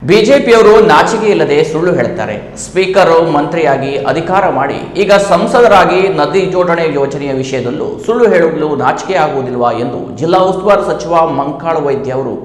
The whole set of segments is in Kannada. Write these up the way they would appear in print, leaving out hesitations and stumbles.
ಬಿಜೆಪಿಯವರು ನಾಚಿಕೆ ಇಲ್ಲದೆ ಸುಳ್ಳು ಹೇಳುತ್ತಾರೆ. ಸ್ಪೀಕರ್ ಮಂತ್ರಿಯಾಗಿ ಅಧಿಕಾರ ಮಾಡಿ ಈಗ ಸಂಸದರಾಗಿ ನದಿ ಜೋಡಣೆ ಯೋಜನೆಯ ವಿಷಯದಲ್ಲೂ ಸುಳ್ಳು ಹೇಳಲು ನಾಚಿಕೆ ಆಗುವುದಿಲ್ವಾ ಎಂದು ಜಿಲ್ಲಾ ಉಸ್ತುವಾರಿ ಸಚಿವ ಮಂಕಾಳ ವೈದ್ಯ ಅವರು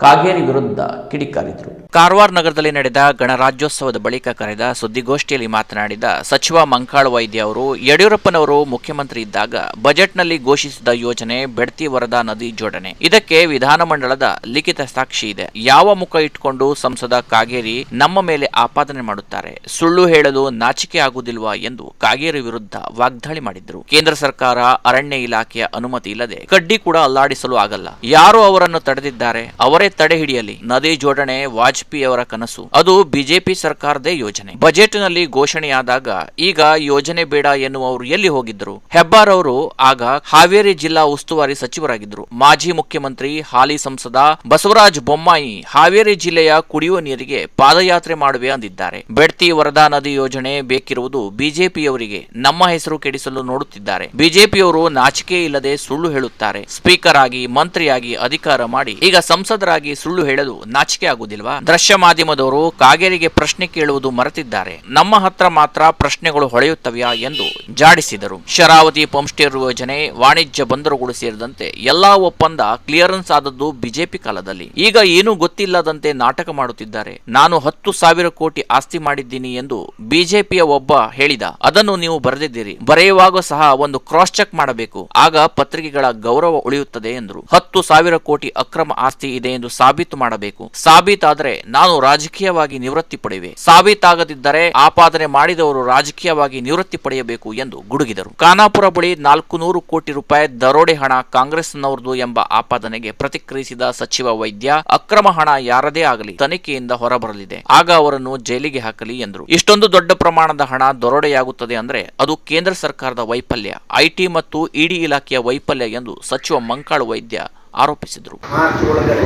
ಕಾಗೇರಿ ವಿರುದ್ಧ ಕಿಡಿಕಾರಿದರು. ಕಾರವಾರ ನಗರದಲ್ಲಿ ನಡೆದ ಗಣರಾಜ್ಯೋತ್ಸವದ ಬಳಿಕ ಕರೆದ ಸುದ್ದಿಗೋಷ್ಠಿಯಲ್ಲಿ ಮಾತನಾಡಿದ ಸಚಿವ ಮಂಕಾಳ ವೈದ್ಯ ಅವರು, ಯಡಿಯೂರಪ್ಪನವರು ಮುಖ್ಯಮಂತ್ರಿ ಇದ್ದಾಗ ಬಜೆಟ್ನಲ್ಲಿ ಘೋಷಿಸಿದ ಯೋಜನೆ ಬೆಡ್ತಿ ವರದಾ ನದಿ ಜೋಡಣೆ. ಇದಕ್ಕೆ ವಿಧಾನಮಂಡಲದ ಲಿಖಿತ ಸಾಕ್ಷಿ ಇದೆ. ಯಾವ ಮುಖ ಇಟ್ಕೊಂಡು ಸಂಸದ ಕಾಗೇರಿ ನಮ್ಮ ಮೇಲೆ ಆಪಾದನೆ ಮಾಡುತ್ತಾರೆ? ಸುಳ್ಳು ಹೇಳಲು ನಾಚಿಕೆ ಆಗುವುದಿಲ್ವಾ ಎಂದು ಕಾಗೇರಿ ವಿರುದ್ಧ ವಾಗ್ದಾಳಿ ಮಾಡಿದ್ರು. ಕೇಂದ್ರ ಸರ್ಕಾರ ಅರಣ್ಯ ಇಲಾಖೆಯ ಅನುಮತಿ ಇಲ್ಲದೆ ಕಡ್ಡಿ ಕೂಡ ಅಲ್ಲಾಡಿಸಲು ಆಗಲ್ಲ. ಯಾರು ಅವರನ್ನು ತಡೆದಿದ್ದಾರೆ? ಅವರೇ ತಡೆ ಹಿಡಿಯಲಿ. ನದಿ ಜೋಡಣೆ ವಾಜಪೇಯಿ ಅವರ ಕನಸು. ಅದು ಬಿಜೆಪಿ ಸರ್ಕಾರದೇ ಯೋಜನೆ. ಬಜೆಟ್ ನಲ್ಲಿ ಘೋಷಣೆಯಾದಾಗ ಈಗ ಯೋಜನೆ ಬೇಡ ಎನ್ನುವರು ಎಲ್ಲಿ ಹೋಗಿದ್ರು? ಹೆಬ್ಬಾರ್ ಅವರು ಆಗ ಹಾವೇರಿ ಜಿಲ್ಲಾ ಉಸ್ತುವಾರಿ ಸಚಿವರಾಗಿದ್ರು. ಮಾಜಿ ಮುಖ್ಯಮಂತ್ರಿ ಹಾಲಿ ಸಂಸದ ಬಸವರಾಜ ಬೊಮ್ಮಾಯಿ ಹಾವೇರಿ ಜಿಲ್ಲೆಯ ಕುಡಿಯುವ ನೀರಿಗೆ ಪಾದಯಾತ್ರೆ ಮಾಡುವೆ ಅಂದಿದ್ದಾರೆ. ಬೆಡ್ತಿ ವರದಾ ನದಿ ಯೋಜನೆ ಬೇಕಿರುವುದು ಬಿಜೆಪಿಯವರಿಗೆ. ನಮ್ಮ ಹೆಸರು ಕೆಡಿಸಲು ನೋಡುತ್ತಿದ್ದಾರೆ. ಬಿಜೆಪಿಯವರು ನಾಚಿಕೆ ಇಲ್ಲದೆ ಸುಳ್ಳು ಹೇಳುತ್ತಾರೆ. ಸ್ಪೀಕರ್ ಆಗಿ ಮಂತ್ರಿಯಾಗಿ ಅಧಿಕಾರ ಮಾಡಿ ಈಗ ಸಂಸದರಾಗಿ ಸುಳ್ಳು ಹೇಳಲು ನಾಚಿಕೆ ಆಗುವುದಿಲ್ವಾ? ದೃಶ್ಯ ಮಾಧ್ಯಮದವರು ಕಾಗೇರಿಗೆ ಪ್ರಶ್ನೆ ಕೇಳುವುದು ಮರೆತಿದ್ದಾರೆ. ನಮ್ಮ ಹತ್ರ ಮಾತ್ರ ಪ್ರಶ್ನೆಗಳು ಹೊಳೆಯುತ್ತವೆಯಾ ಎಂದು ಜಾಡಿಸಿದರು. ಶರಾವತಿ ಪಂಪ್ಸ್ಟೇ ಯೋಜನೆ, ವಾಣಿಜ್ಯ ಬಂದರುಗಳು ಸೇರಿದಂತೆ ಎಲ್ಲಾ ಒಪ್ಪಂದ ಕ್ಲಿಯರೆನ್ಸ್ ಆದದ್ದು ಬಿಜೆಪಿ ಕಾಲದಲ್ಲಿ. ಈಗ ಏನೂ ಗೊತ್ತಿಲ್ಲದಂತೆ ನಾಟಕ ಮಾಡುತ್ತಿದ್ದಾರೆ. ನಾನು 10,000 ಕೋಟಿ ಆಸ್ತಿ ಮಾಡಿದ್ದೀನಿ ಎಂದು ಬಿಜೆಪಿಯ ಒಬ್ಬ ಹೇಳಿದ. ಅದನ್ನು ನೀವು ಬರೆದಿದ್ದೀರಿ. ಬರೆಯುವಾಗ ಸಹ ಒಂದು ಕ್ರಾಸ್ ಚೆಕ್ ಮಾಡಬೇಕು. ಆಗ ಪತ್ರಿಕೆಗಳ ಗೌರವ ಉಳಿಯುತ್ತದೆ ಎಂದರು. 10,000 ಕೋಟಿ ಅಕ್ರಮ ಆಸ್ತಿ ಇದೆ ಎಂದು ಸಾಬೀತು ಮಾಡಬೇಕು. ಸಾಬೀತಾದರೆ ನಾನು ರಾಜಕೀಯವಾಗಿ ನಿವೃತ್ತಿ ಪಡೆಯುವೆ. ಸಾಬೀತಾಗದಿದ್ದರೆ ಆಪಾದನೆ ಮಾಡಿದವರು ರಾಜಕೀಯವಾಗಿ ನಿವೃತ್ತಿ ಪಡೆಯಬೇಕು ಎಂದು ಗುಡುಗಿದರು. ಖಾನಾಪುರ ಬಳಿ 400 ಕೋಟಿ ರೂಪಾಯಿ ದರೋಡೆ ಹಣ ಕಾಂಗ್ರೆಸ್ನವರದು ಎಂಬ ಆಪಾದನೆಗೆ ಪ್ರತಿಕ್ರಿಯಿಸಿದ ಸಚಿವ ವೈದ್ಯ, ಅಕ್ರಮ ಹಣ ಯಾರದೇ ಆಗಲಿ ತನಿಖೆಯಿಂದ ಹೊರಬರಲಿದೆ. ಆಗ ಅವರನ್ನು ಜೈಲಿಗೆ ಹಾಕಲಿ ಎಂದರು. ಇಷ್ಟೊಂದು ದೊಡ್ಡ ಪ್ರಮಾಣದ ಹಣ ದರೋಡೆಯಾಗುತ್ತದೆ ಅಂದ್ರೆ ಅದು ಕೇಂದ್ರ ಸರ್ಕಾರದ ವೈಫಲ್ಯ, ಐಟಿ ಮತ್ತು ಇಡಿ ಇಲಾಖೆಯ ವೈಫಲ್ಯ ಎಂದು ಸಚಿವ ಮಂಕಾಳ ವೈದ್ಯ ಆರೋಪಿಸಿದರು. ಮಾರ್ಚ್ ಒಳಗಡೆ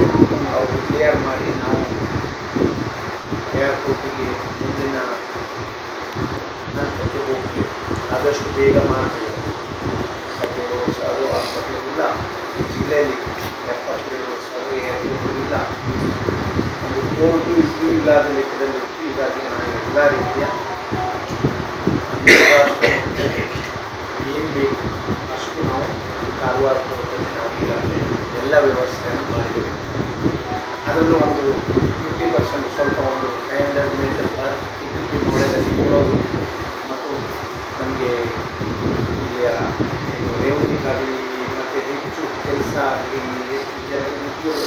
ಅವರು ಕ್ಲಿಯರ್ ಮಾಡಿ ನಾವು ಏರ್ಪೋರ್ಟಿಗೆ ಮುಂದಿನ ಹಂತಕ್ಕೆ ಹೋಗಿ ಆದಷ್ಟು ಬೇಗ ಮಾಡ್ತೀವಿ. 17 ವರ್ಷ ಅದು ಹಾಸ್ಪಿಟಲ್ ಈ ಜಿಲ್ಲೆಯಲ್ಲಿ 77 ವರ್ಷ ಅದು ಏರ್ಪೋರ್ಟ್ ಇಲ್ಲ. ಒಂದು ಕೋರ್ಟು ಇಷ್ಟು ಇಲ್ಲದ ಲೆಕ್ಕದಲ್ಲಿ ಹೀಗಾಗಿ ನಾವು ಎಲ್ಲ ರೀತಿಯ ಏನು ಬೇಕು ಅಷ್ಟು ನಾವು ಕಾರವಾರ ಕೋರ್ಟಲ್ಲಿ ನಾವು ಈಗಾಗಲೇ ಎಲ್ಲ ವ್ಯವಸ್ಥೆಯನ್ನು ಮಾಡಿದ್ದೇವೆ. ಅದರಲ್ಲೂ ಒಂದು 50% ಸ್ವಲ್ಪ ಒಂದು 500 ಮೀಟರ್ ಒಳಗಡೆ ಕೊಡೋದು ಮತ್ತು ನಮಗೆ ಇಲ್ಲಿಯ ರೇವಣಿಗಾಗಲಿ ಮತ್ತು ಹೆಚ್ಚು ಕೆಲಸ ಆಗಲಿ ಎಷ್ಟು ಜನ ಉದ್ಯೋಗ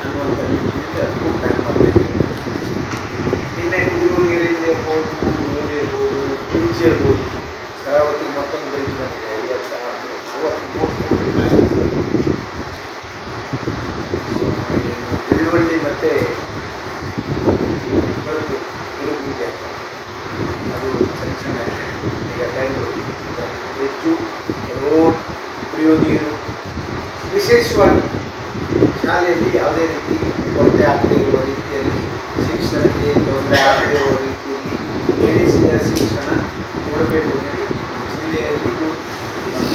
ಅನ್ನುವಂಥ ರೀತಿಯಲ್ಲಿ ಅದಕ್ಕೂ ಪ್ಲ್ಯಾನ್ ಮಾಡಬೇಕು. ನಿನ್ನೆ ಕುಡಿಯುವ ನೀರಿಂದ ಇರ್ಬೋದು, ನೀರು ಇರ್ಬೋದು, ಬೀಚ್ ಇರ್ಬೋದು, ಶರಾವತಿ ಮತ್ತೊಂದು ಬರೀ ಬಂದಿದೆ 50 ತಿರುವಳ್ಳಿ ಮತ್ತು ತಿರುಪೂಜೆ ಅದು ಸೆಕ್ಷನ್ ಈಗ ಬೆಂಗಳೂರು ಹೆಚ್ಚು ರೋಡ್, ಕುಡಿಯುವ ನೀರು, ವಿಶೇಷವಾಗಿ ಶಾಲೆಯಲ್ಲಿ ಯಾವುದೇ ರೀತಿ ತೊಂದರೆ ಆಗದೇ ಇರುವ ರೀತಿಯಲ್ಲಿ ಶಿಕ್ಷಣಕ್ಕೆ ತೊಂದರೆ ಆಗದೇ ಇರುವ ರೀತಿಯಲ್ಲಿ ಹೇಳಿಸಿದ ಶಿಕ್ಷಣ ಕೊಡಬೇಕು ಎಂದು ಜಿಲ್ಲೆಯಲ್ಲಿ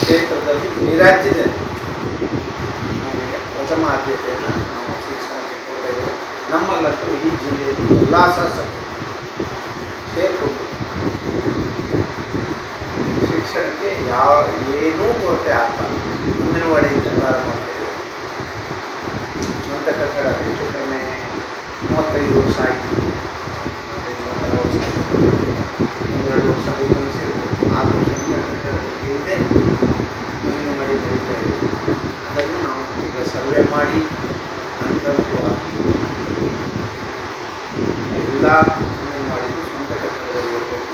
ಕ್ಷೇತ್ರದಲ್ಲಿ ರಾಜ್ಯದಲ್ಲಿ ನಮಗೆ ಪ್ರಥಮ ಆದ್ಯತೆಯನ್ನು ನಾವು ಶಿಕ್ಷಣಕ್ಕೆ ಕೊಡಬೇಕು. ನಮ್ಮಲ್ಲಂತೂ ಈ ಜಿಲ್ಲೆಯಲ್ಲಿ ಎಲ್ಲ ಶಾಸಕರು ಸೇರಿಕೊಂಡು ಶಿಕ್ಷಣಕ್ಕೆ ಏನೂ ಕೊರತೆ ಆಗ್ತದೆ. ಅಂಗನವಾಡಿಯಿಂದ ಪ್ರಾರಂಭ ಮಾಡ್ತೇವೆ. ಸ್ವಂತ ಕಟ್ಟಡ ಹೆಚ್ಚು ಕಡಿಮೆ 35 ವರ್ಷ ಆಯಿತು. 32 ವರ್ಷ ಆಯಿತು. 2 ವರ್ಷ ಇದನ್ನು ಸೇರಿಕೊಂಡು 6 ವರ್ಷ ಇದೆ ಅಂಗನವಾಡಿ ಬೆಳೀತಾ ಇದೆ. ಅದನ್ನು ನಾವು ಈಗ ಸರ್ವೆ ಮಾಡಿ ಹಂತವಾಗಿ ಎಲ್ಲ ಅಂಗನವಾಡಿಗೂ ಸ್ವಂತ ಕಟ್ಟಡದಲ್ಲಿ ಇರಬೇಕು.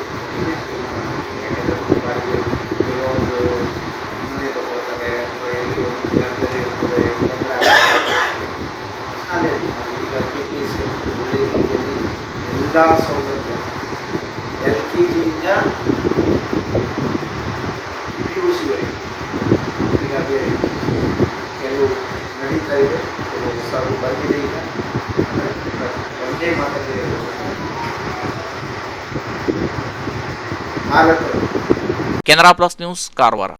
ಬಾಡಿಗೆ ಕೆಲವೊಂದು ಮನೆ ತಗೊಳ್ತಾರೆ ಅಥವಾ ಎಲ್ಲಿ ಒಂದು ಜಾಗದಲ್ಲಿ ಇರ್ತದೆ ಶಾಲೆಯಲ್ಲಿ ಈಗ KPSC ಒಳ್ಳೆಯ ರೀತಿಯಲ್ಲಿ ಎಲ್ಲ ಸೌಲಭ್ಯ LKGಯಿಂದ PUCವರೆಗೆ ಹೀಗಾಗಿ ಕೆಲವು ನಡೀತಾ ಇದೆ, ಕೆಲವು ಹೊಸದು ಬಂದಿದೆ. ಈಗ ಒಂದೇ ಮಾತಲ್ಲಿ ಭಾರತ. Canara plus news, Karwar.